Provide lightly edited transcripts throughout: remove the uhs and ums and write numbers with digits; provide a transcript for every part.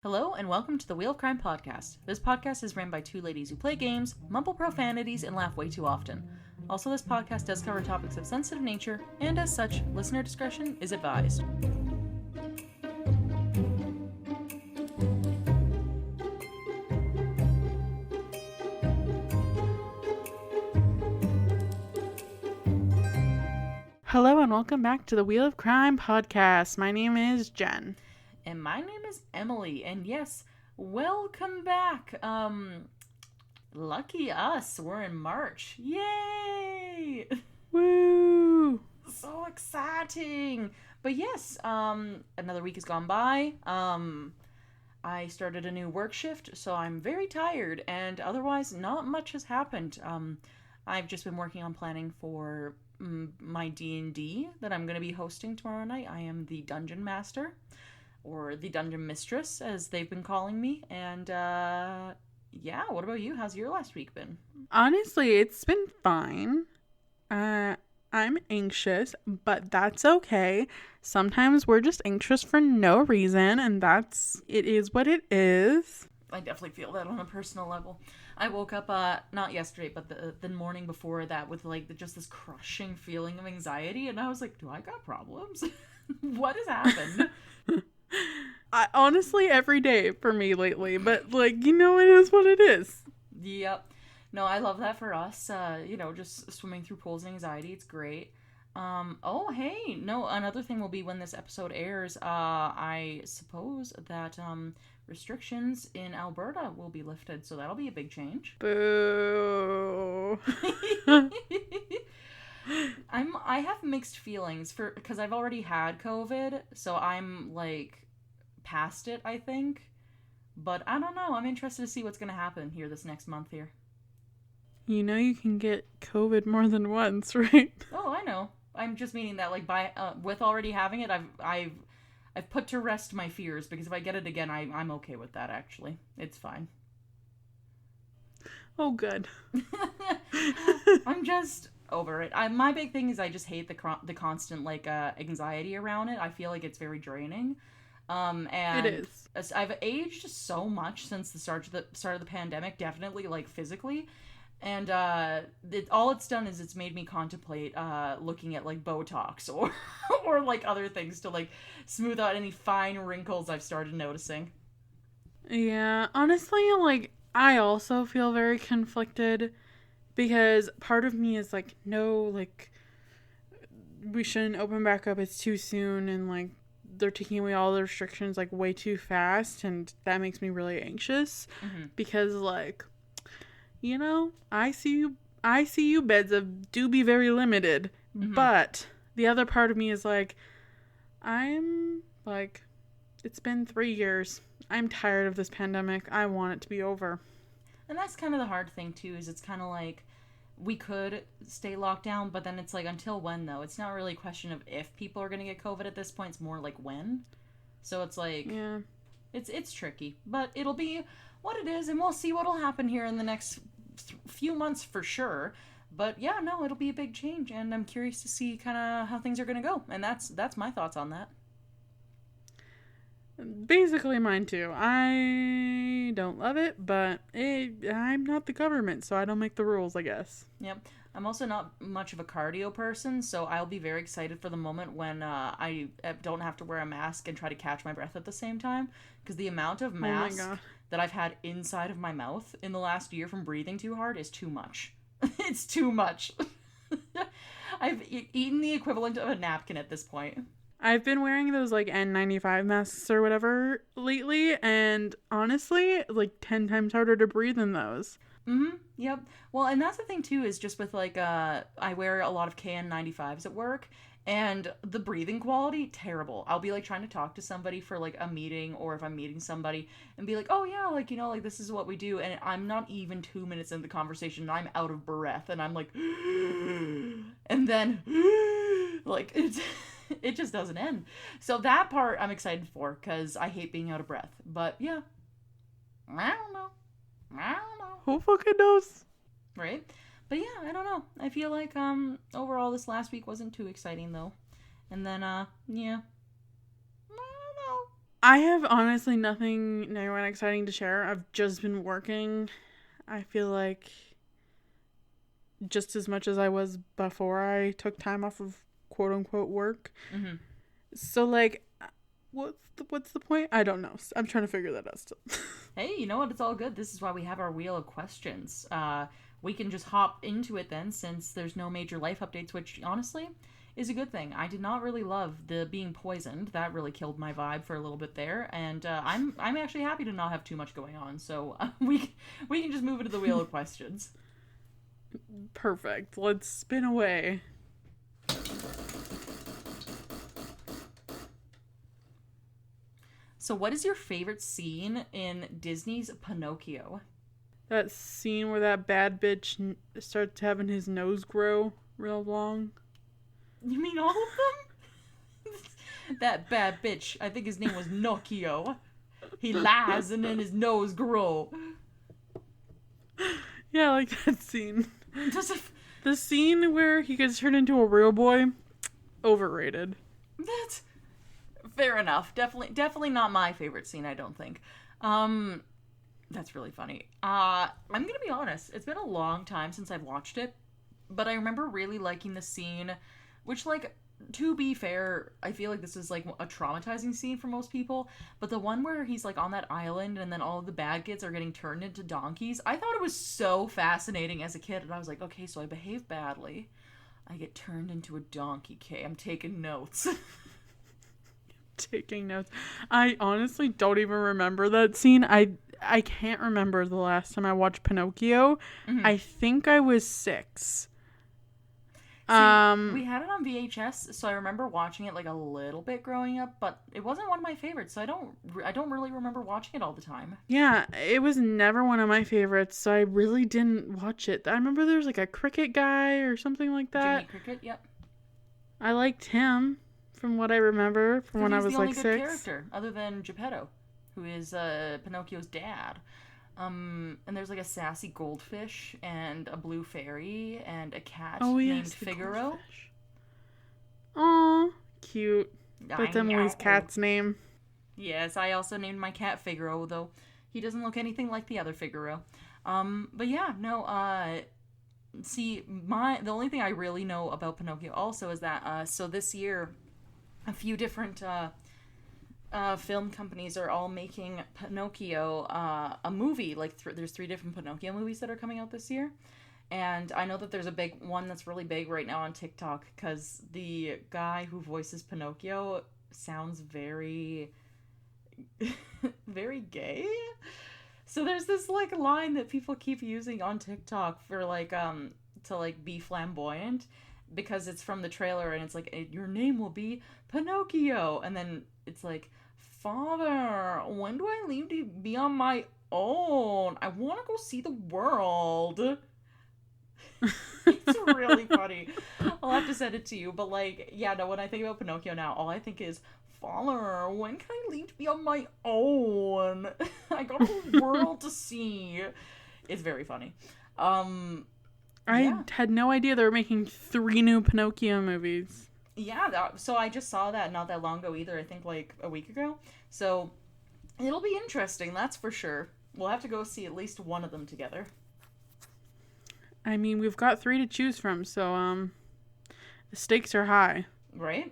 Hello and welcome to the Wheel of Crime podcast. This podcast is ran by two ladies who play games, mumble profanities, and laugh way too often. Also, this podcast does cover topics of sensitive nature, and as such, listener discretion is advised. Hello and welcome back to the Wheel of Crime podcast. My name is Jen. And my name is Emily, and yes, welcome back. Lucky us, we're in March. Yay! Woo! So exciting! But yes, another week has gone by. I started a new work shift, so I'm very tired, and otherwise not much has happened. I've just been working on planning for my D&D that I'm going to be hosting tomorrow night. I am the Dungeon Master, or the Dungeon Mistress, as they've been calling me, and yeah, what about you? How's your last week been? Honestly, it's been fine. I'm anxious, but that's okay. Sometimes we're just anxious for no reason, and it is what it is. I definitely feel that on a personal level. I woke up, not yesterday, but the morning before that with, just this crushing feeling of anxiety, and I was like, do I got problems? What has happened? Honestly, every day for me lately, but, it is what it is. Yep. No, I love that for us, just swimming through pools of anxiety. It's great. Oh, hey, no, another thing will be when this episode airs, I suppose that, restrictions in Alberta will be lifted, so that'll be a big change. Boo. I have mixed feelings because I've already had COVID, so I'm past it, I think. But I don't know. I'm interested to see what's gonna happen here this next month here. You know you can get COVID more than once, right? Oh, I know. I'm just meaning that with already having it, I've put to rest my fears, because if I get it again, I'm okay with that, actually. It's fine. Oh, good. I'm just over it. My big thing is I just hate the constant anxiety around it. I feel like it's very draining. And it is. I've aged so much since the start of the pandemic, definitely physically. And all it's done is it's made me contemplate looking at Botox or other things to smooth out any fine wrinkles I've started noticing. Yeah, honestly, I also feel very conflicted, because part of me is no, we shouldn't open back up, it's too soon, and they're taking away all the restrictions way too fast, and that makes me really anxious. Mm-hmm. Because ICU beds do be very limited. Mm-hmm. But the other part of me is I'm it's been 3 years. I'm tired of this pandemic. I want it to be over. And that's kind of the hard thing too, is it's kind of we could stay locked down, but then it's until when, though? It's not really a question of if people are going to get COVID at this point. It's more when. So it's yeah. It's tricky, but it'll be what it is, and we'll see what'll happen here in the next few months for sure. But yeah, no, it'll be a big change, and I'm curious to see kind of how things are going to go, and that's my thoughts on that. Basically mine too. I don't love it, but I'm not the government, so I don't make the rules, I guess. Yep. I'm also not much of a cardio person, so I'll be very excited for the moment when I don't have to wear a mask and try to catch my breath at the same time, because the amount of mask that I've had inside of my mouth in the last year from breathing too hard is too much. It's too much. I've eaten the equivalent of a napkin at this point. I've been wearing those N95 masks or whatever lately, and honestly, 10 times harder to breathe in those. Mm-hmm. Yep. Well, and that's the thing too, is just with I wear a lot of KN95s at work, and the breathing quality, terrible. I'll be trying to talk to somebody for a meeting, or if I'm meeting somebody, and be oh yeah, this is what we do, and I'm not even 2 minutes into the conversation and I'm out of breath, and I'm and then it's it just doesn't end. So that part I'm excited for, because I hate being out of breath. But yeah, I don't know. Who fucking knows? Right? But yeah, I don't know. I feel overall this last week wasn't too exciting though. And then yeah. I don't know. I have honestly nothing new and exciting to share. I've just been working. I feel like just as much as I was before I took time off of quote unquote work. Mm-hmm. So like, what's the point? I don't know. I'm trying to figure that out still. Hey, you know what? It's all good. This is why we have our wheel of questions. We can just hop into it then, since there's no major life updates, which honestly is a good thing. I did not really love the being poisoned. That really killed my vibe for a little bit there, and I'm actually happy to not have too much going on. So we can just move into the wheel of questions. Perfect. Let's spin away. So, what is your favorite scene in Disney's Pinocchio? That scene where that bad bitch starts having his nose grow real long. You mean all of them? That bad bitch, I think his name was Nocchio. He lies and then his nose grow. Yeah, I like that scene. Does it... The scene where he gets turned into a real boy, overrated. That's fair enough. Definitely not my favorite scene, I don't think. That's really funny. I'm gonna be honest, it's been a long time since I've watched it, but I remember really liking the scene, which, like, to be fair, I feel like this is like a traumatizing scene for most people, but the one where he's like on that island and then all of the bad kids are getting turned into donkeys, I thought it was so fascinating as a kid, and I was like, okay, so I behave badly, I get turned into a donkey. Okay, I'm taking notes. Taking notes. I honestly don't even remember that scene. I can't remember the last time I watched Pinocchio. Mm-hmm. I think I was 6. See, we had it on VHS, so I remember watching it like a little bit growing up, but it wasn't one of my favorites, so I don't really remember watching it all the time. Yeah, it was never one of my favorites, so I really didn't watch it. I remember there was like a cricket guy or something like that. Jimmy Cricket, yep. I liked him from what I remember from when I was like 6. He's the only good character other than Geppetto, who is Pinocchio's dad. And there's like a sassy goldfish and a blue fairy and a cat named Figaro. Aw, cute. That's Emily's cat's name. Yes, I also named my cat Figaro, though he doesn't look anything like the other Figaro. But yeah, no, see, the only thing I really know about Pinocchio also is that, so this year, a few different, film companies are all making Pinocchio a movie. Like, there's 3 different Pinocchio movies that are coming out this year. And I know that there's a big one that's really big right now on TikTok, because the guy who voices Pinocchio sounds very, very gay. So there's this, like, line that people keep using on TikTok for, like, to, like, be flamboyant, because it's from the trailer, and it's like, your name will be Pinocchio. And then it's like, Father, when do I leave to be on my own? I want to go see the world. It's really funny. I'll have to send it to you. But, like, yeah, no, when I think about Pinocchio now, all I think is, Father, when can I leave to be on my own? I got a whole world to see. It's very funny. I had no idea they were making 3 new Pinocchio movies. Yeah, so I just saw that not that long ago either. I think like a week ago. So it'll be interesting, that's for sure. We'll have to go see at least one of them together. I mean, we've got 3 to choose from, so the stakes are high. Right?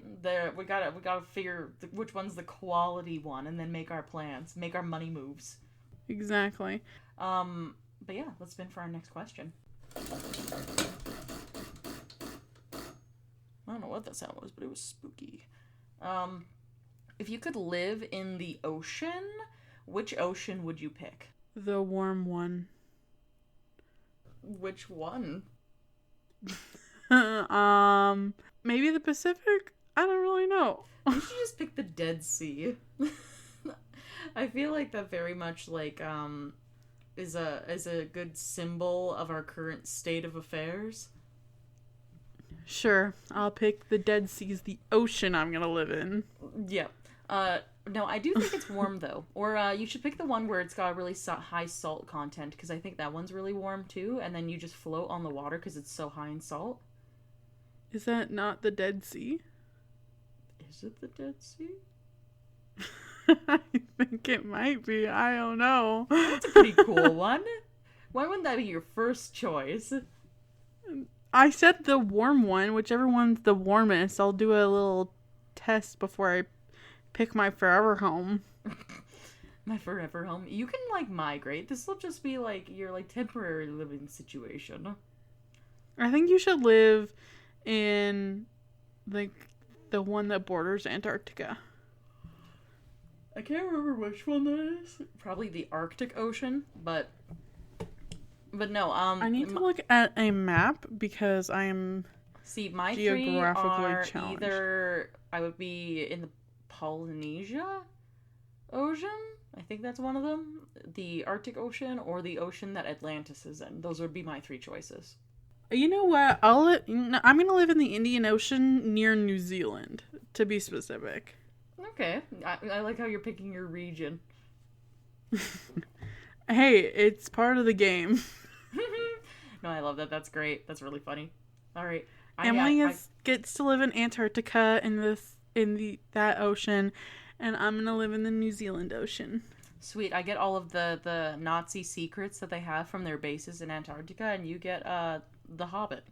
We gotta figure which one's the quality one, and then make our plans, make our money moves. Exactly. But yeah, let's spin for our next question. I don't know what that sound was, but it was spooky. If you could live in the ocean, which ocean would you pick? The warm one. Which one? Maybe the Pacific? I don't really know. You should just pick the Dead Sea. I feel like that very much like is a good symbol of our current state of affairs. Sure, I'll pick the Dead Sea as the ocean I'm gonna live in. Yeah. No, I do think it's warm though. Or you should pick the one where it's got a really high salt content, because I think that one's really warm too. And then you just float on the water because it's so high in salt. Is that not the Dead Sea? Is it the Dead Sea? I think it might be. I don't know. That's a pretty cool one. Why wouldn't that be your first choice? I said the warm one. Whichever one's the warmest. I'll do a little test before I pick my forever home. My forever home. You can, like, migrate. This will just be, like, your, like, temporary living situation. I think you should live in, like, the one that borders Antarctica. I can't remember which one that is. Probably the Arctic Ocean, but no, I need to look at a map because I am my three are challenged. Either I would be in the Polynesia Ocean, I think that's one of them, the Arctic Ocean, or the ocean that Atlantis is in. Those would be my three choices. You know what? I'm gonna live in the Indian Ocean near New Zealand, to be specific. Okay, I like how you're picking your region. Hey, it's part of the game. No, I love that. That's great. That's really funny. All right, Emily gets to live in Antarctica that ocean, and I'm gonna live in the New Zealand Ocean. Sweet. I get all of the Nazi secrets that they have from their bases in Antarctica, and you get the Hobbit.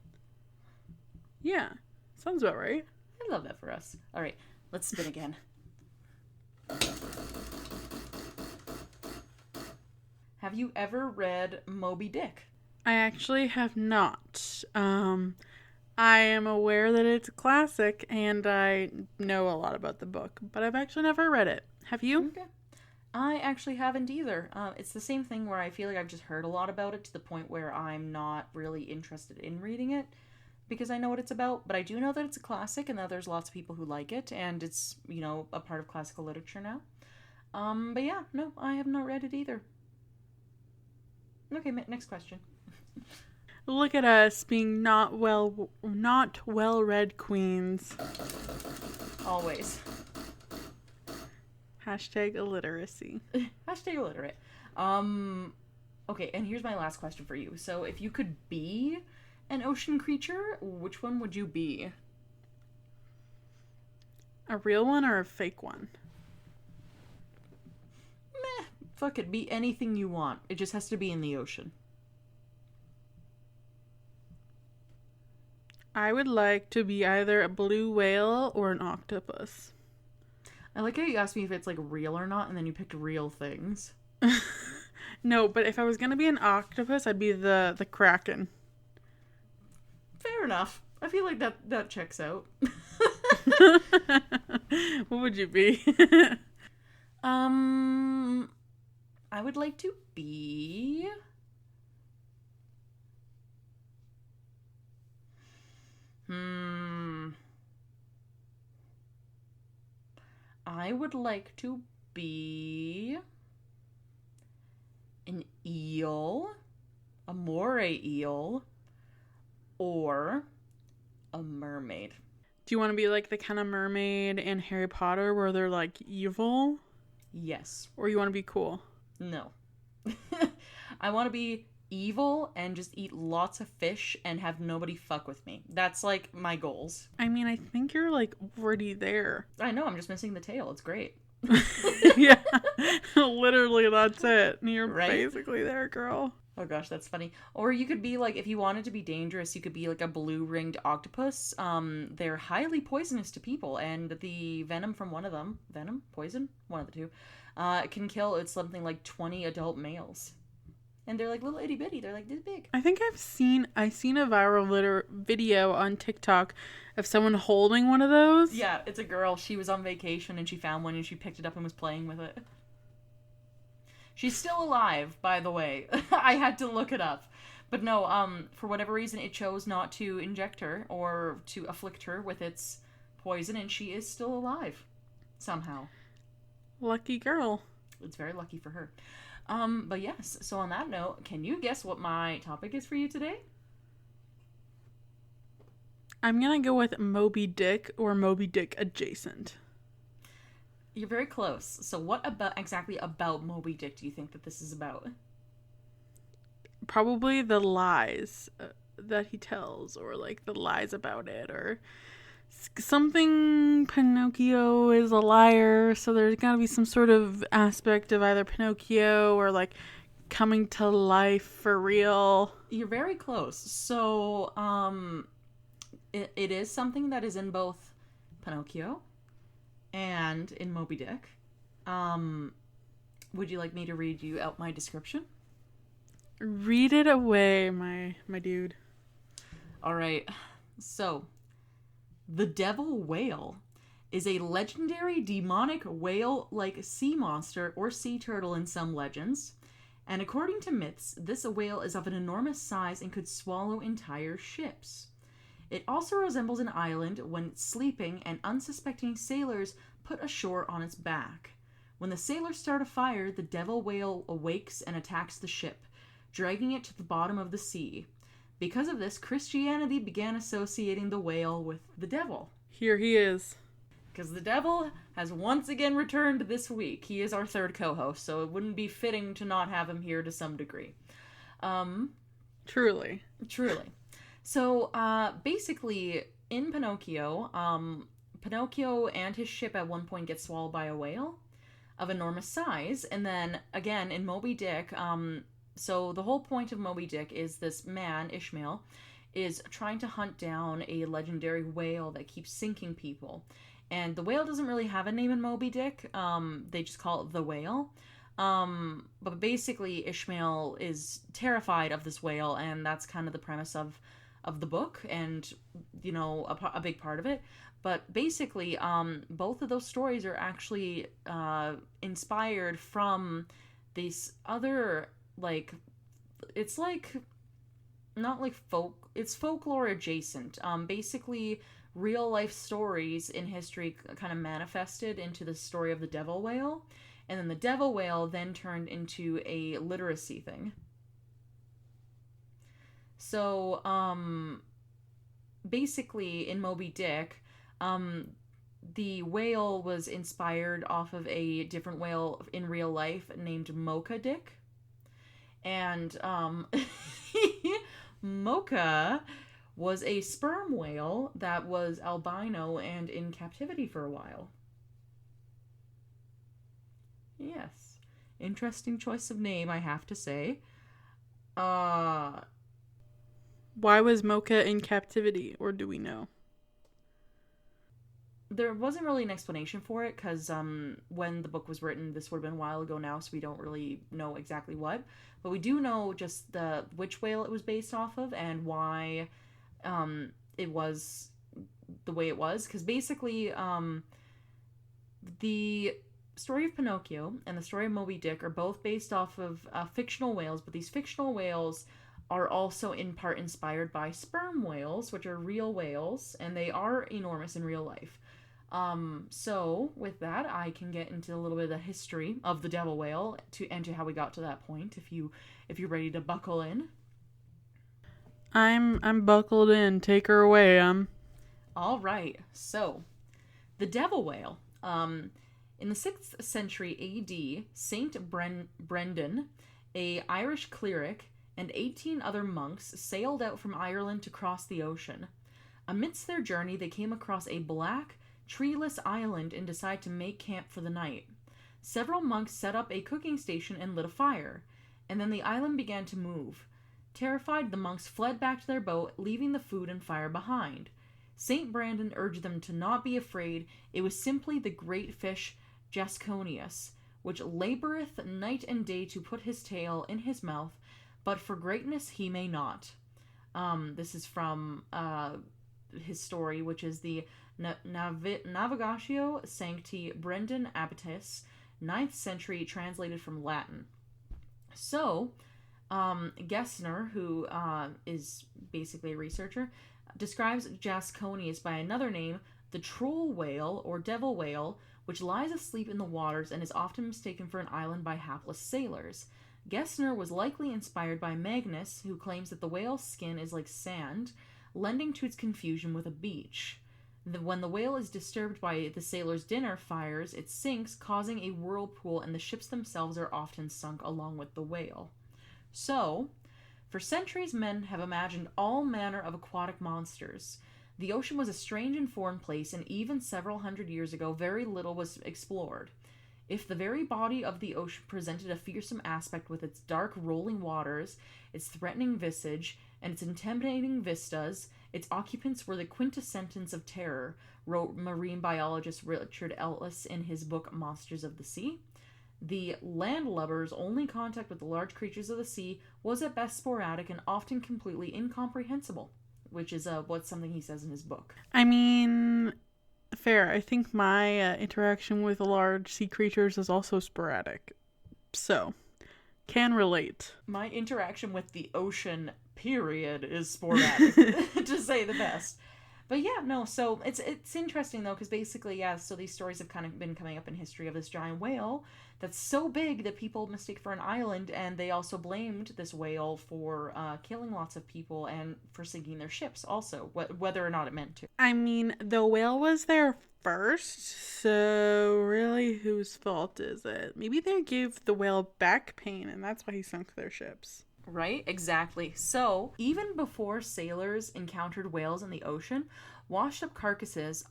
Yeah, sounds about right. I love that for us. All right, let's spin again. Have you ever read Moby Dick? I actually have not. I am aware that it's a classic, and I know a lot about the book, but I've actually never read it. Have you? Okay. I actually haven't either. It's the same thing where I feel like I've just heard a lot about it to the point where I'm not really interested in reading it because I know what it's about, but I do know that it's a classic and that there's lots of people who like it, and it's, a part of classical literature now. But yeah, no, I have not read it either. Okay, next question. Look at us being not well-read queens. Always. Hashtag illiteracy. Hashtag illiterate. Okay, and here's my last question for you. So if you could be an ocean creature, which one would you be? A real one or a fake one? Meh. Fuck it, be anything you want. It just has to be in the ocean. I would like to be either a blue whale or an octopus. I like how you asked me if it's, like, real or not, and then you picked real things. No, but if I was gonna be an octopus, I'd be the Kraken. Fair enough. I feel like that checks out. What would you be? I would like to be... I would like to be an eel, a moray eel, or a mermaid. Do you want to be like the kind of mermaid in Harry Potter where they're like evil? Yes. Or you want to be cool? No. I want to be evil and just eat lots of fish and have nobody fuck with me. That's like my goals. I mean, I think you're like already there. I know, I'm just missing the tail. It's great. Yeah. Literally, that's it. You're basically there, girl. Oh gosh, that's funny. Or you could be like, if you wanted to be dangerous, you could be like a blue-ringed octopus. They're highly poisonous to people, and the venom from one of them, poison? One of the two, can kill, it's something like 20 adult males. And they're like little itty bitty. They're like this big. I think I seen a viral video on TikTok of someone holding one of those. Yeah, it's a girl. She was on vacation and she found one and she picked it up and was playing with it. She's still alive, by the way. I had to look it up. But no, for whatever reason, it chose not to inject her or to afflict her with its poison, and she is still alive. Somehow. Lucky girl. It's very lucky for her. But yes, so on that note, can you guess what my topic is for you today? I'm gonna go with Moby Dick or Moby Dick adjacent. You're very close. So what exactly about Moby Dick do you think that this is about? Probably the lies that he tells, or like the lies about it, or something Pinocchio is a liar, so there's got to be some sort of aspect of either Pinocchio or like coming to life for real. You're very close. So, it is something that is in both Pinocchio and in Moby Dick. Would you like me to read you out my description? Read it away, my dude. All right. So, the devil whale is a legendary demonic whale-like sea monster or sea turtle in some legends. And according to myths, this whale is of an enormous size and could swallow entire ships. It also resembles an island when sleeping and unsuspecting sailors put ashore on its back. When the sailors start a fire, the devil whale awakes and attacks the ship, dragging it to the bottom of the sea. Because of this, Christianity began associating the whale with the devil. Here he is. Because the devil has once again returned this week. He is our third co-host, so it wouldn't be fitting to not have him here to some degree. Truly. So, basically, in Pinocchio, Pinocchio and his ship at one point get swallowed by a whale of enormous size. And then, again, in Moby Dick, so the whole point of Moby Dick is this man, Ishmael, is trying to hunt down a legendary whale that keeps sinking people. And the whale doesn't really have a name in Moby Dick. They just call it the whale. But basically, Ishmael is terrified of this whale, and that's kind of the premise of the book, and, you know, a big part of it. But basically, both of those stories are actually inspired from these other, like, it's like, not like it's folklore adjacent. Basically, real life stories in history kind of manifested into the story of the devil whale, and then the devil whale then turned into a literacy thing. So, basically, in Moby Dick, the whale was inspired off of a different whale in real life named Mocha Dick. And, Mocha was a sperm whale that was albino and in captivity for a while. Yes. Interesting choice of name, I have to say. Why was Mocha in captivity, or do we know? There wasn't really an explanation for it, because when the book was written, this would have been a while ago now, so we don't really know exactly what. But we do know just which whale it was based off of, and why it was the way it was. Because basically, the story of Pinocchio and the story of Moby Dick are both based off of fictional whales, but these fictional whales are also in part inspired by sperm whales, which are real whales, and they are enormous in real life. So with that, I can get into a little bit of the history of the devil whale and to how we got to that point. If you're ready to buckle in, I'm buckled in. Take her away. All right. So, the devil whale. In the 6th century A.D., Saint Brendan, a Irish cleric, and 18 other monks sailed out from Ireland to cross the ocean. Amidst their journey, they came across a black, treeless island and decided to make camp for the night. Several monks set up a cooking station and lit a fire, and then the island began to move. Terrified, the monks fled back to their boat, leaving the food and fire behind. Saint Brandon urged them to not be afraid. It was simply the great fish Jasconius, which laboureth night and day to put his tail in his mouth, but for greatness he may not. This is from his story, which is the Navigatio Sancti Brendan Abbatis, 9th century, translated from Latin. So, Gessner, who is basically a researcher, describes Jasconius by another name, the troll whale or devil whale, which lies asleep in the waters and is often mistaken for an island by hapless sailors. Gessner was likely inspired by Magnus, who claims that the whale's skin is like sand, lending to its confusion with a beach. When the whale is disturbed by the sailors' dinner fires, it sinks, causing a whirlpool, and the ships themselves are often sunk along with the whale. So, for centuries men have imagined all manner of aquatic monsters. The ocean was a strange and foreign place, and even several hundred years ago, very little was explored. If the very body of the ocean presented a fearsome aspect with its dark rolling waters, its threatening visage, and its intimidating vistas, its occupants were the quintessence of terror, wrote marine biologist Richard Ellis in his book Monsters of the Sea. The landlubber's only contact with the large creatures of the sea was at best sporadic and often completely incomprehensible, which is what's something he says in his book. I mean, fair. I think my interaction with large sea creatures is also sporadic. So, can relate. My interaction with the ocean, period, is sporadic, to say the best. But yeah, no, so it's interesting, though, because basically, yeah, so these stories have kind of been coming up in history of this giant whale that's so big that people mistake for an island, and they also blamed this whale for killing lots of people and for sinking their ships also, whether or not it meant to. I mean, the whale was there first, so really, whose fault is it? Maybe they gave the whale back pain, and that's why he sunk their ships. Right, exactly. So, even before sailors encountered whales in the ocean, washed up carcasses,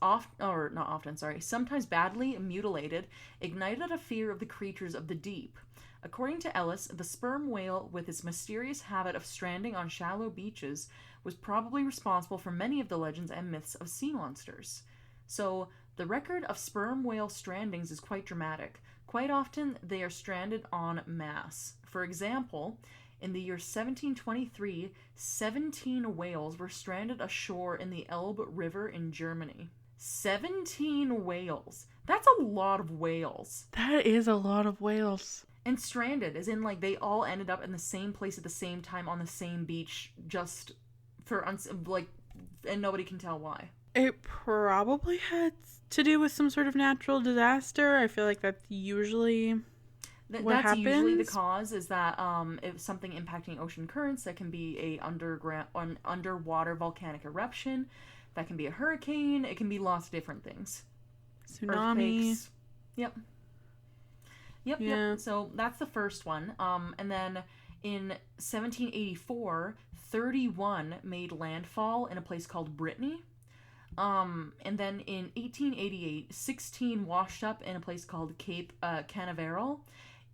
sometimes badly mutilated, ignited a fear of the creatures of the deep. According to Ellis, the sperm whale, with its mysterious habit of stranding on shallow beaches, was probably responsible for many of the legends and myths of sea monsters. So, the record of sperm whale strandings is quite dramatic. Quite often, they are stranded en masse. For example, in the year 1723, 17 whales were stranded ashore in the Elbe River in Germany. 17 whales. That's a lot of whales. That is a lot of whales. And stranded, as in, like, they all ended up in the same place at the same time on the same beach, just for, and nobody can tell why. It probably had to do with some sort of natural disaster. I feel like that's usually... That's usually the cause, is that if something impacting ocean currents, that can be an underwater volcanic eruption, that can be a hurricane, it can be lots of different things. Tsunami. Earthquakes. Yep. So that's the first one. And then in 1784, 31 made landfall in a place called Brittany. And then in 1888, 16 washed up in a place called Cape Canaveral.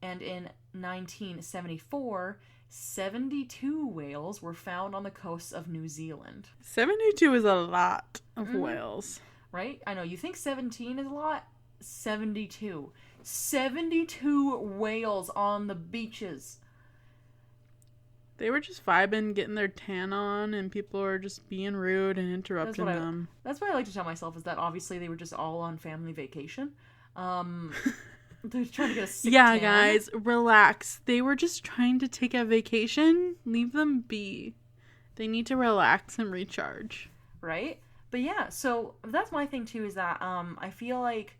And in 1974, 72 whales were found on the coasts of New Zealand. 72 is a lot of whales. Right? I know, you think 17 is a lot? 72. 72 whales on the beaches. They were just vibing, getting their tan on, and people were just being rude and interrupting them. That's what I like to tell myself, is that obviously they were just all on family vacation. They're trying to get a sick tan. Guys, relax. They were just trying to take a vacation. Leave them be. They need to relax and recharge. Right? But yeah, so that's my thing too, is that I feel like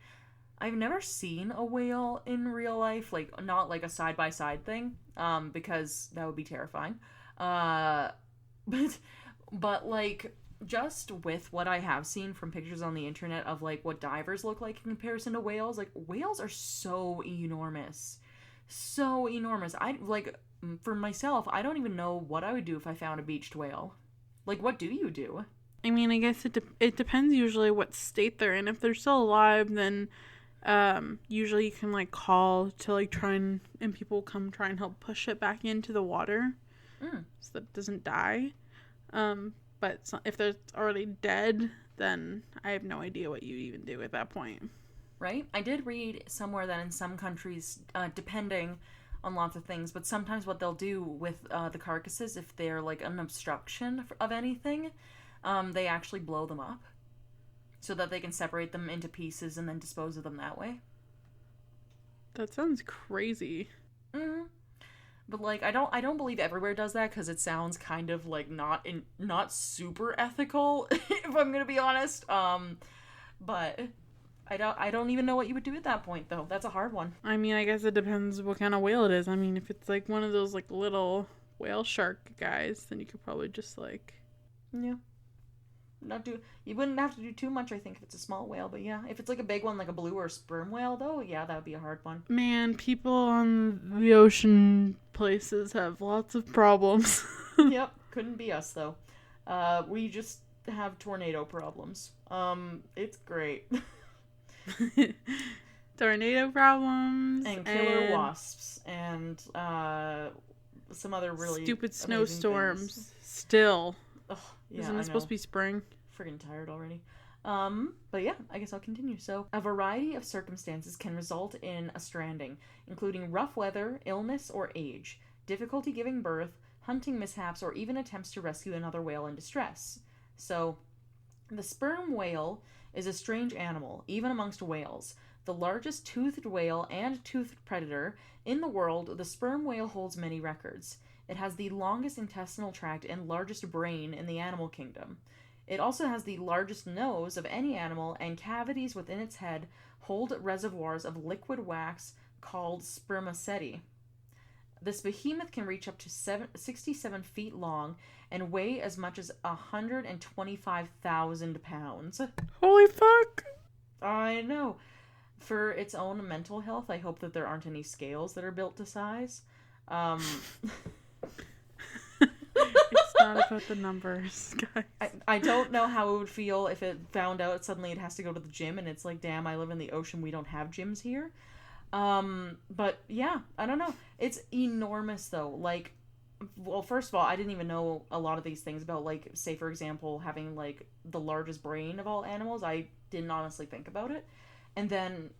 I've never seen a whale in real life, like not like a side-by-side thing, because that would be terrifying. But like, just with what I have seen from pictures on the internet of like what divers look like in comparison to whales, like whales are so enormous. So enormous. For myself, I don't even know what I would do if I found a beached whale. Like, what do you do? I mean, I guess it depends usually what state they're in. If they're still alive, then usually you can like call to like try and people come try and help push it back into the water so that it doesn't die. But if they're already dead, then I have no idea what you even do at that point. Right? I did read somewhere that in some countries, depending on lots of things, but sometimes what they'll do with the carcasses, if they're like an obstruction of anything, they actually blow them up so that they can separate them into pieces and then dispose of them that way. That sounds crazy. Mm-hmm. But like, I don't believe everywhere does that, because it sounds kind of like not super ethical, if I'm gonna be honest. But I don't even know what you would do at that point, though. That's a hard one. I mean, I guess it depends what kind of whale it is. I mean, if it's like one of those like little whale shark guys, then you could probably just like, yeah, you wouldn't have to do too much, I think, if it's a small whale. But yeah, if it's like a big one, like a blue or sperm whale, though, yeah, that would be a hard one. Man, people on the ocean places have lots of problems. Yep, couldn't be us though. We just have tornado problems. It's great. Tornado problems and killer wasps and some other really stupid amazing snowstorms. things. Still. Ugh, yeah, Isn't it supposed to be spring? Friggin' tired already. But yeah, I guess I'll continue. So, a variety of circumstances can result in a stranding, including rough weather, illness, or age, difficulty giving birth, hunting mishaps, or even attempts to rescue another whale in distress. So, the sperm whale is a strange animal, even amongst whales. The largest toothed whale and toothed predator in the world, the sperm whale holds many records. It has the longest intestinal tract and largest brain in the animal kingdom. It also has the largest nose of any animal, and cavities within its head hold reservoirs of liquid wax called spermaceti. This behemoth can reach up to 67 feet long and weigh as much as 125,000 pounds. Holy fuck! I know. For its own mental health, I hope that there aren't any scales that are built to size. It's not about the numbers, guys. I don't know how it would feel if it found out suddenly it has to go to the gym and it's like, damn, I live in the ocean, we don't have gyms here. But yeah, I don't know. It's enormous though. Like, well, first of all, I didn't even know a lot of these things about, like, say for example, having like the largest brain of all animals. I didn't honestly think about it. And then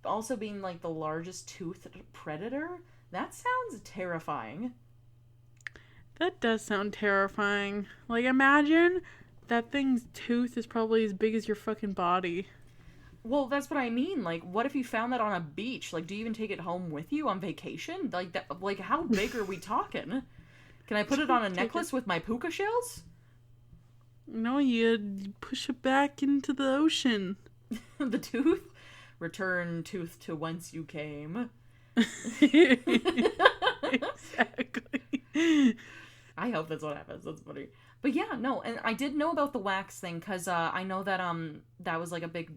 also being like the largest toothed predator, that sounds terrifying. That does sound terrifying. Like, imagine that thing's tooth is probably as big as your fucking body. Well, that's what I mean. Like, what if you found that on a beach? Like, do you even take it home with you on vacation? Like, that, like, how big are we talking? Can I put it on a necklace with my puka shells? No, you push it back into the ocean. The tooth? Return tooth to whence you came. Exactly. I hope that's what happens. That's funny. But yeah, no, and I did know about the wax thing because I know that that was like a big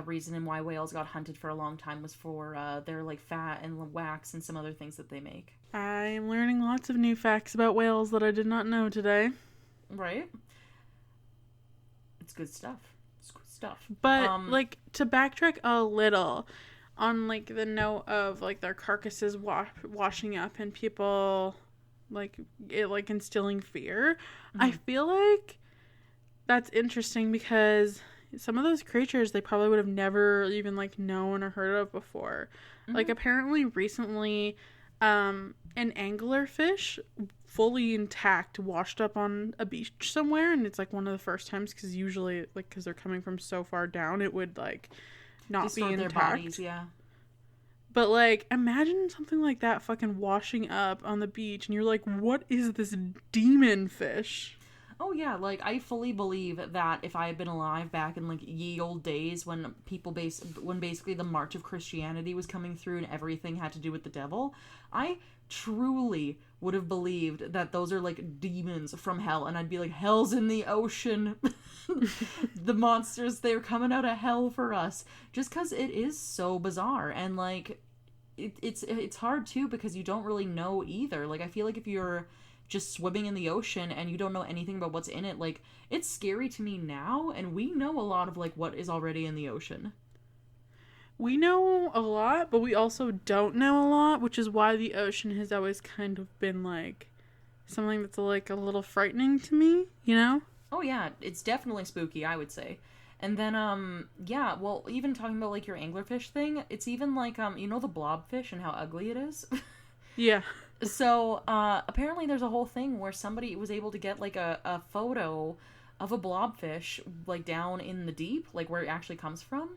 reason in why whales got hunted for a long time was for their like fat and wax and some other things that they make. I'm learning lots of new facts about whales that I did not know today. Right? It's good stuff. It's good stuff. But like, to backtrack a little on like the note of like their carcasses washing up and people like it like instilling fear, I feel like that's interesting because some of those creatures they probably would have never even like known or heard of before. Like, apparently recently an anglerfish fully intact washed up on a beach somewhere, and it's like one of the first times because usually like because they're coming from so far down it would like not be intact. Their bodies, yeah. But like, imagine something like that fucking washing up on the beach and you're like, what is this demon fish? Oh yeah, like, I fully believe that if I had been alive back in like ye old days when when basically the march of Christianity was coming through and everything had to do with the devil, I truly would have believed that those are like demons from hell, and I'd be like, hell's in the ocean. The monsters, they're coming out of hell for us. Just because it is so bizarre, and like it's hard too because you don't really know either. Like, I feel like if you're just swimming in the ocean and you don't know anything about what's in it, like, it's scary to me now, and we know a lot of like what is already in the ocean. We know a lot, but we also don't know a lot, which is why the ocean has always kind of been like something that's like a little frightening to me, you know? Oh yeah, it's definitely spooky, I would say. And then yeah, well, even talking about like your anglerfish thing, it's even like you know the blobfish and how ugly it is? Yeah. So apparently there's a whole thing where somebody was able to get like a photo of a blobfish like down in the deep, like where it actually comes from.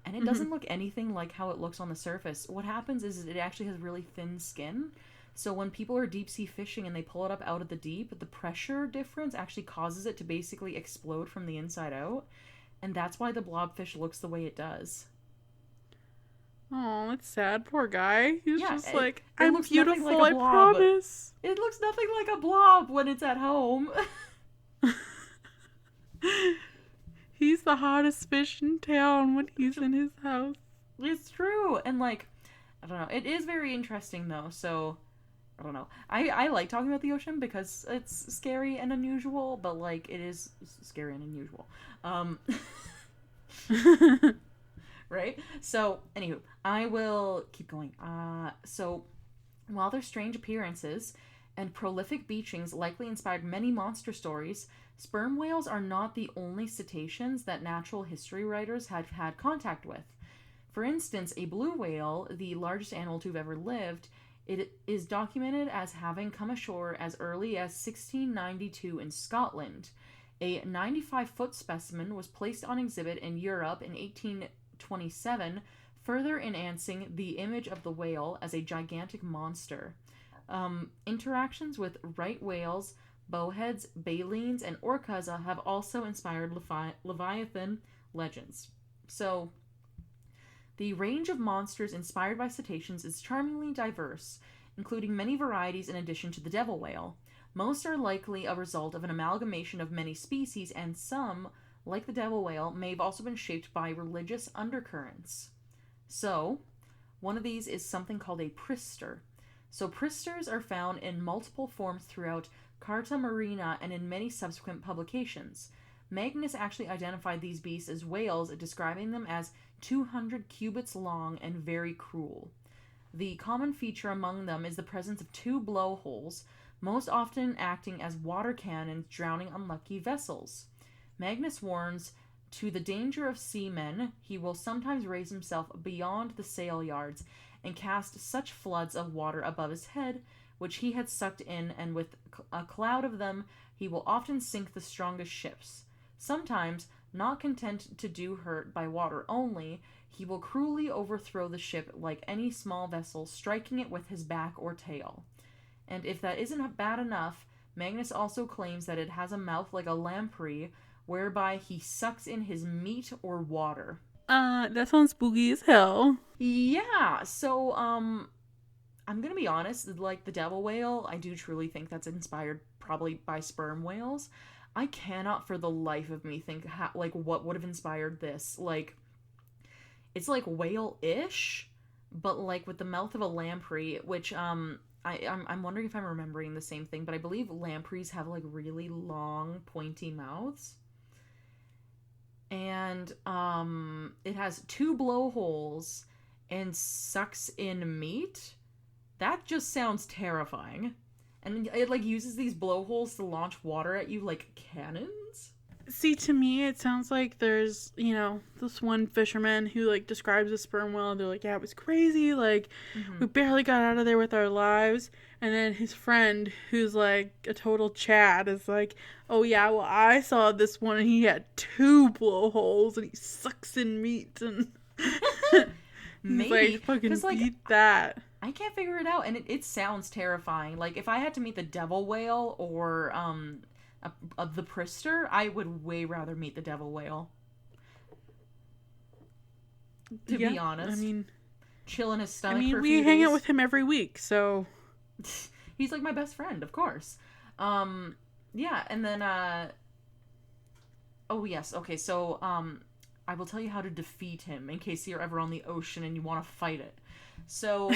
And it doesn't look anything like how it looks on the surface. What happens is it actually has really thin skin. So when people are deep sea fishing and they pull it up out of the deep, the pressure difference actually causes it to basically explode from the inside out. And that's why the blobfish looks the way it does. Oh, that's sad. Poor guy. He's just like, it I'm beautiful, like I promise. It looks nothing like a blob when it's at home. He's the hottest fish in town when he's in his house. It's true. And like, I don't know. It is very interesting though. So I don't know. I like talking about the ocean because it's scary and unusual, but like it is scary and unusual. Right? So, anywho, I will keep going. So while their strange appearances and prolific beachings likely inspired many monster stories, sperm whales are not the only cetaceans that natural history writers have had contact with. For instance, a blue whale, the largest animal to have ever lived, it is documented as having come ashore as early as 1692 in Scotland. A 95-foot specimen was placed on exhibit in Europe in 1827, further enhancing the image of the whale as a gigantic monster. Interactions with right whales, bowheads, balleens, and orcas have also inspired Leviathan legends. So, the range of monsters inspired by cetaceans is charmingly diverse, including many varieties in addition to the devil whale. Most are likely a result of an amalgamation of many species, and some, like the devil whale, may have also been shaped by religious undercurrents. So, one of these is something called a prister. So, pristers are found in multiple forms throughout Carta Marina and in many subsequent publications. Magnus actually identified these beasts as whales, describing them as 200 cubits long and very cruel. The common feature among them is the presence of two blowholes, most often acting as water cannons drowning unlucky vessels. Magnus warns, to the danger of seamen, he will sometimes raise himself beyond the sail yards and cast such floods of water above his head, which he had sucked in, and with a cloud of them he will often sink the strongest ships. Sometimes, not content to do hurt by water only, he will cruelly overthrow the ship like any small vessel, striking it with his back or tail. And if that isn't bad enough, Magnus also claims that it has a mouth like a lamprey, whereby he sucks in his meat or water. That sounds spooky as hell. Yeah, so, I'm gonna be honest, like the devil whale, I do truly think that's inspired probably by sperm whales. I cannot for the life of me think what would have inspired this. Like, it's like whale-ish, but like with the mouth of a lamprey, which I'm wondering if I'm remembering the same thing, but I believe lampreys have like really long, pointy mouths. And it has two blowholes and sucks in meat. That just sounds terrifying. And it, like, uses these blowholes to launch water at you like cannons? See, to me, it sounds like there's, this one fisherman who, like, describes a sperm whale. They're like, yeah, it was crazy. Like, we barely got out of there with our lives. And then his friend, who's, like, a total Chad, is like, oh, yeah, well, I saw this one, and he had two blowholes, and he sucks in meat. And Maybe. Like, fucking beat that. I can't figure it out, and it sounds terrifying. Like, if I had to meet the devil whale or the prister, I would way rather meet the devil whale. To be honest. I mean, chill in his stomach for a few we hang out with him every week, so he's like my best friend, of course. Yeah, and then oh yes, okay, so I will tell you how to defeat him in case you're ever on the ocean and you want to fight it. So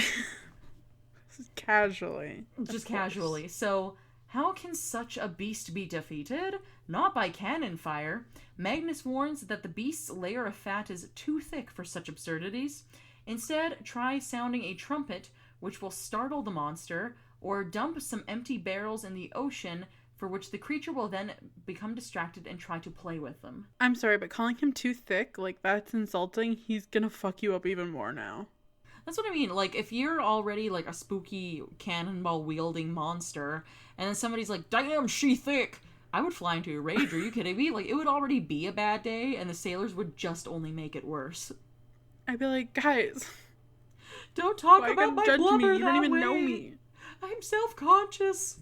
casually. Just casually. So, how can such a beast be defeated? Not by cannon fire. Magnus warns that the beast's layer of fat is too thick for such absurdities. Instead, try sounding a trumpet, which will startle the monster, or dump some empty barrels in the ocean, for which the creature will then become distracted and try to play with them. I'm sorry, but calling him too thick, like, that's insulting. He's gonna fuck you up even more now. That's what I mean. Like, if you're already, like, a spooky cannonball-wielding monster, and then somebody's like, damn, she thick, I would fly into a rage. Are you kidding me? Like, it would already be a bad day, and the sailors would just only make it worse. I'd be like, guys, don't talk about my blubber. You don't even know me. I'm self-conscious.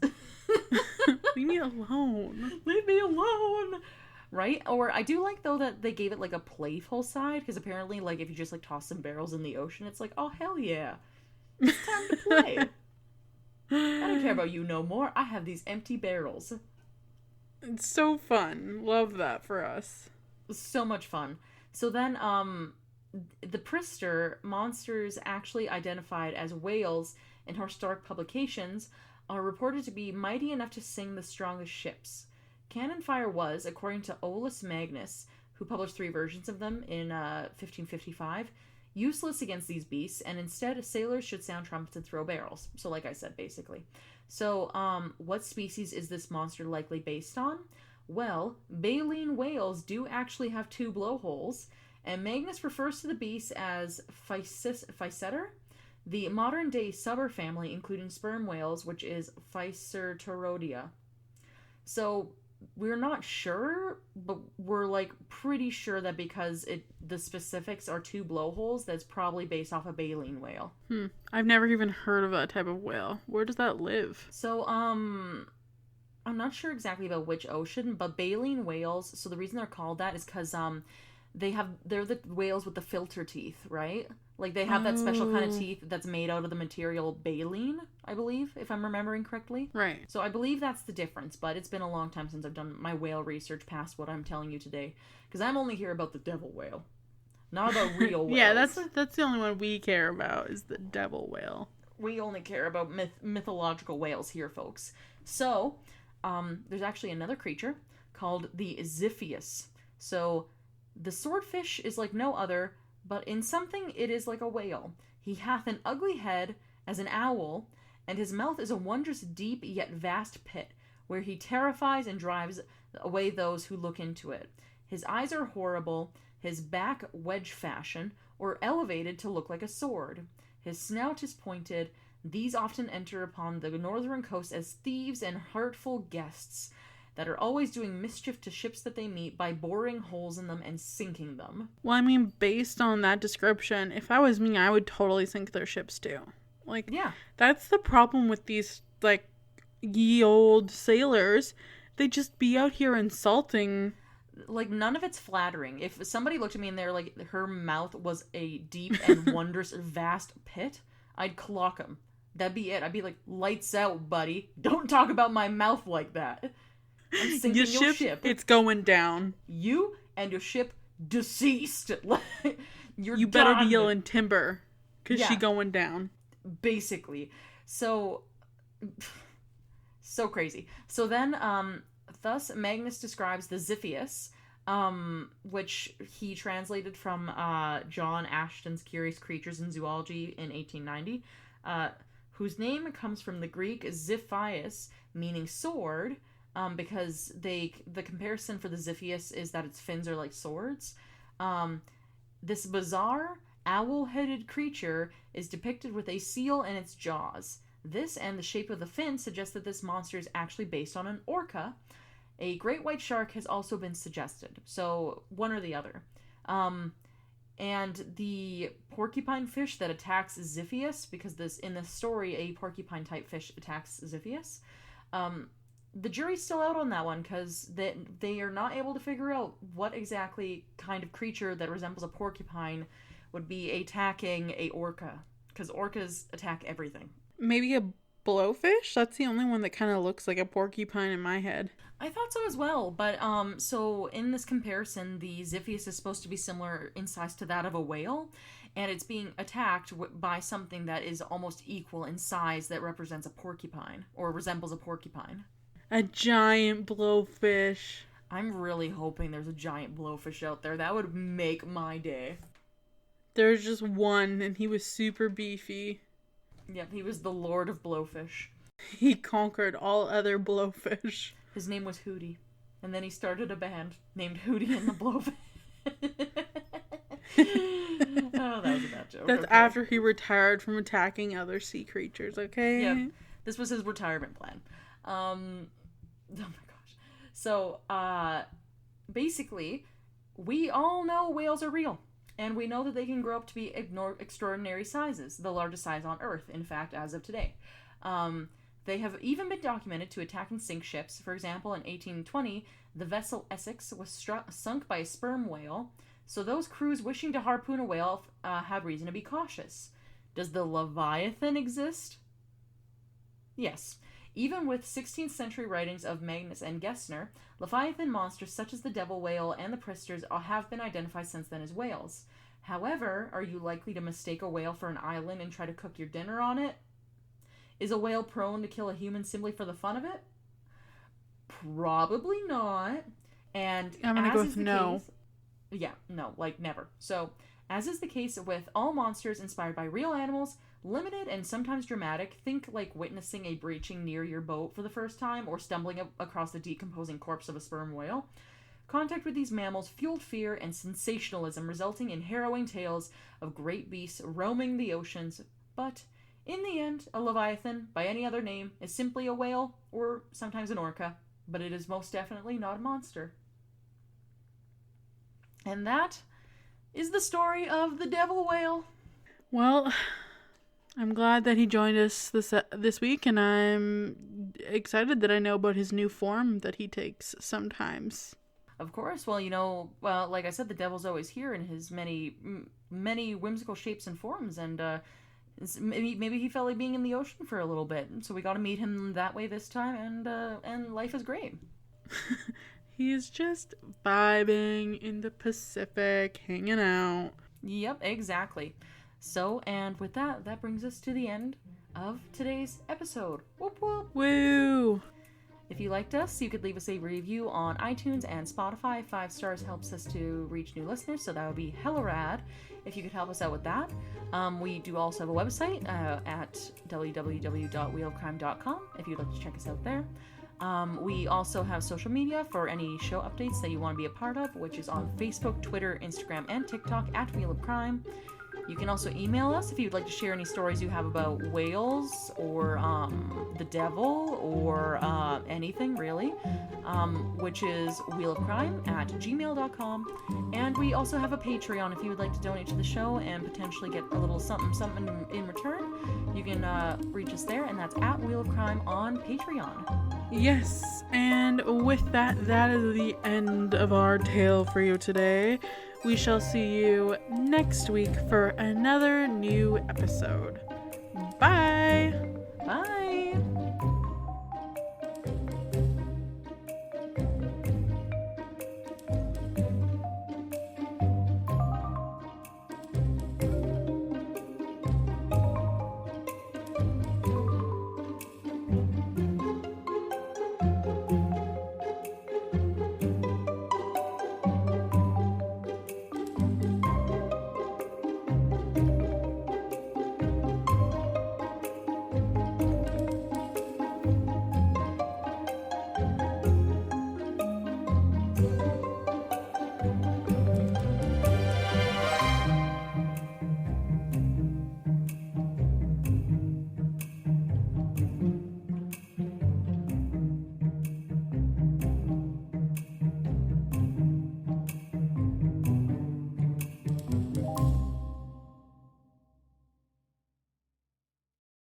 Leave me alone. Leave me alone. Right? Or I do like, though, that they gave it, like, a playful side, because apparently, like, if you just, like, toss some barrels in the ocean, it's like, oh, hell yeah. It's time to play. I don't care about you no more. I have these empty barrels. It's so fun. Love that for us. So much fun. So then, the prister, monsters actually identified as whales in historic publications are reported to be mighty enough to sing the strongest ships. Cannon fire was, according to Olaus Magnus, who published 3 versions of them in 1555, useless against these beasts, and instead sailors should sound trumpets and throw barrels. So like I said, basically. So, what species is this monster likely based on? Well, baleen whales do actually have 2 blowholes, and Magnus refers to the beasts as Physeter, the modern-day subber family, including sperm whales, which is Physeteroidea. So, we're not sure, but we're, like, pretty sure that because the specifics are 2 blowholes, that's probably based off a baleen whale. I've never even heard of that type of whale. Where does that live? So, I'm not sure exactly about which ocean, but baleen whales, so the reason they're called that is because, they're the whales with the filter teeth, right? Like, they have that special kind of teeth that's made out of the material baleen, I believe, if I'm remembering correctly. Right. So I believe that's the difference, but it's been a long time since I've done my whale research past what I'm telling you today. Because I'm only here about the devil whale, not about real whales. Yeah, that's the only one we care about, is the devil whale. We only care about mythological whales here, folks. So, there's actually another creature called the Ziphius. So, the swordfish is like no other, but in something it is like a whale. He hath an ugly head as an owl, and his mouth is a wondrous deep yet vast pit, where he terrifies and drives away those who look into it. His eyes are horrible, his back wedge fashion, or elevated to look like a sword. His snout is pointed. These often enter upon the northern coast as thieves and hurtful guests, that are always doing mischief to ships that they meet by boring holes in them and sinking them. Well, I mean, based on that description, if I was me, I would totally sink their ships too. Like, yeah, that's the problem with these, like, ye old sailors. They just be out here insulting. Like, none of it's flattering. If somebody looked at me and they're like, her mouth was a deep and wondrous vast pit, I'd clock them. That'd be it. I'd be like, lights out, buddy. Don't talk about my mouth like that. I'm sinking your ship. It's going down. You and your ship deceased. You better deal in timber, because she going down. Basically. So crazy. So then, thus Magnus describes the Ziphius, which he translated from John Ashton's Curious Creatures in Zoology in 1890, whose name comes from the Greek Ziphius, meaning sword, because the comparison for the Ziphius is that its fins are like swords. This bizarre owl-headed creature is depicted with a seal in its jaws. This and the shape of the fin suggest that this monster is actually based on an orca. A great white shark has also been suggested, so one or the other. And the porcupine fish that attacks Ziphius, because in this story a porcupine-type fish attacks Ziphius, the jury's still out on that one, because they are not able to figure out what exactly kind of creature that resembles a porcupine would be attacking a orca, because orcas attack everything. Maybe a blowfish? That's the only one that kind of looks like a porcupine in my head. I thought so as well, but so in this comparison, the Ziphius is supposed to be similar in size to that of a whale, and it's being attacked by something that is almost equal in size that represents a porcupine, or resembles a porcupine. A giant blowfish. I'm really hoping there's a giant blowfish out there. That would make my day. There's just one, and he was super beefy. Yep, he was the Lord of Blowfish. He conquered all other blowfish. His name was Hootie. And then he started a band named Hootie and the Blowfish. Oh, that was a bad joke. That's okay. After he retired from attacking other sea creatures, okay? Yep. This was his retirement plan. Oh my gosh. So, basically, we all know whales are real. And we know that they can grow up to be extraordinary sizes, the largest size on Earth, in fact, as of today. They have even been documented to attack and sink ships. For example, in 1820, the vessel Essex was sunk by a sperm whale, so those crews wishing to harpoon a whale had reason to be cautious. Does the Leviathan exist? Yes. Even with 16th century writings of Magnus and Gessner, Leviathan monsters such as the devil whale and the pristers have been identified since then as whales. However, are you likely to mistake a whale for an island and try to cook your dinner on it? Is a whale prone to kill a human simply for the fun of it? Probably not. And I'm gonna go with no. Yeah, no, like never. So, as is the case with all monsters inspired by real animals, limited and sometimes dramatic, think like witnessing a breaching near your boat for the first time or stumbling across the decomposing corpse of a sperm whale. Contact with these mammals fueled fear and sensationalism, resulting in harrowing tales of great beasts roaming the oceans. But, in the end, a leviathan, by any other name, is simply a whale, or sometimes an orca, but it is most definitely not a monster. And that is the story of the devil whale. Well, I'm glad that he joined us this week, and I'm excited that I know about his new form that he takes sometimes. Of course. Well, like I said, the devil's always here in his many whimsical shapes and forms, and maybe he felt like being in the ocean for a little bit, so we got to meet him that way this time, and life is great. He is just vibing in the Pacific, hanging out. Yep, exactly. So, and with that brings us to the end of today's episode. Whoop whoop. Woo! If you liked us, you could leave us a review on iTunes and Spotify. 5 stars helps us to reach new listeners, so that would be hella rad if you could help us out with that. We do also have a website at www.wheelofcrime.com if you'd like to check us out there. We also have social media for any show updates that you want to be a part of, which is on Facebook, Twitter, Instagram, and TikTok at Wheel of Crime. You can also email us if you'd like to share any stories you have about whales or the devil or anything really, which is wheelofcrime@gmail.com. And we also have a Patreon if you would like to donate to the show and potentially get a little something in return. You can reach us there, and that's at Wheel of Crime on Patreon. Yes, and with that is the end of our tale for you today. We shall see you next week for another new episode. Bye! Bye!